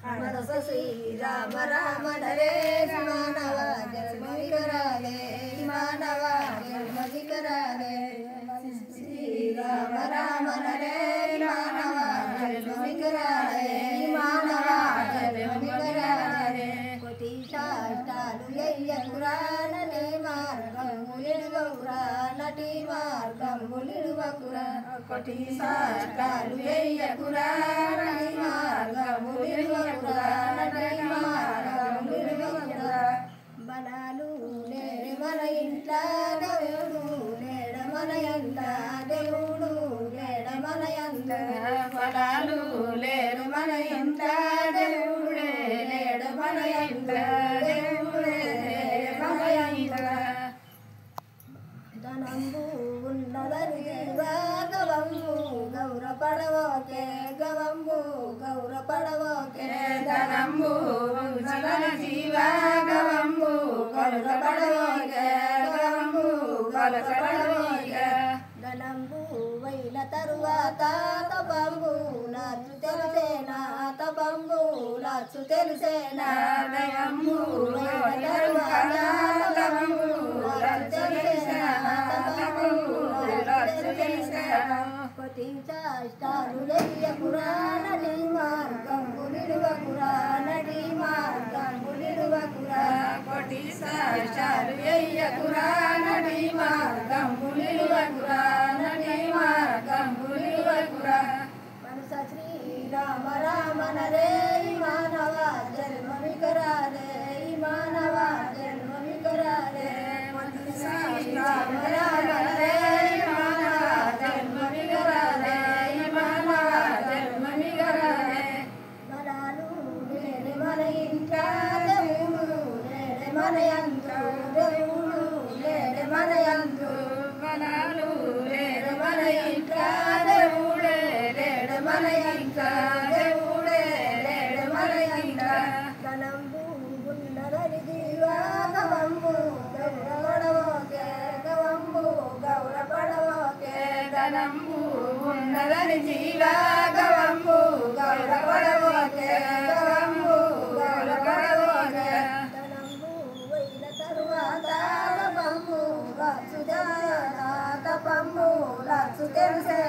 మనస శ్రీరామ రామ నరే మానవ జన్మదికరాలే మానవ జన్మదికరాలే శ్రీరామ రామ నరే మానవ జన్మదికరాలే మానవ జన్మదికరాలే కోటి శాస్త్రాలు ఎయ్యకురా నటి మార్గములిడువకురా నటి మార్గములిడువకురా కోటి శాస్త్రాలు ఎయ్యకురా నటి మార్గములిడువకురా నటి మార్గములిడువకురా బలాలు లేని మన ఇంట దేవుడు లేడ మన ఇంట దేవుడు లేడ మన ఇంట బలాలు లేరు మన ఇంట దేవుడే లేడ మన ఇంట దేవుడే మన ఇంట ధనంబు ఉన్నదని గవంబు గౌరపడవోకే గవంబు గౌరపడవోకే ధనంబు ఉన్నదని జీవా గవంబు గౌరపడవోకే గవంబు గౌరపడవోకే ధనంబు వైన తరువాత తపంబు నాచు తెలిసేనా తపంబు నాచు తెలిసేనా దయంబు వైన తరువాత తపంబు నాచు తెలిసేనా కోటి శాస్త్రాలు ఎయ్యకురా నటి మార్గములిడువకురా నటి మార్గములిడువకురా కోటి శాస్త్రాలు ఎయ్యకురా నటి మార్గములిడువకురా నటి మార్గములిడువకురా మనస శ్రీరామ రామ నరే మానవ జన్మవికరాలే మానవ జన్మవికరాలే శ్రీరామ రామ నరే ధనంబు ఉన్నదని జీవా గవంబు గౌరపడవోకే గవంబు గౌరపడవోకే ధనంబు వైన తరువాత తపంబు రాచు తపంబు రాచు తెలిసే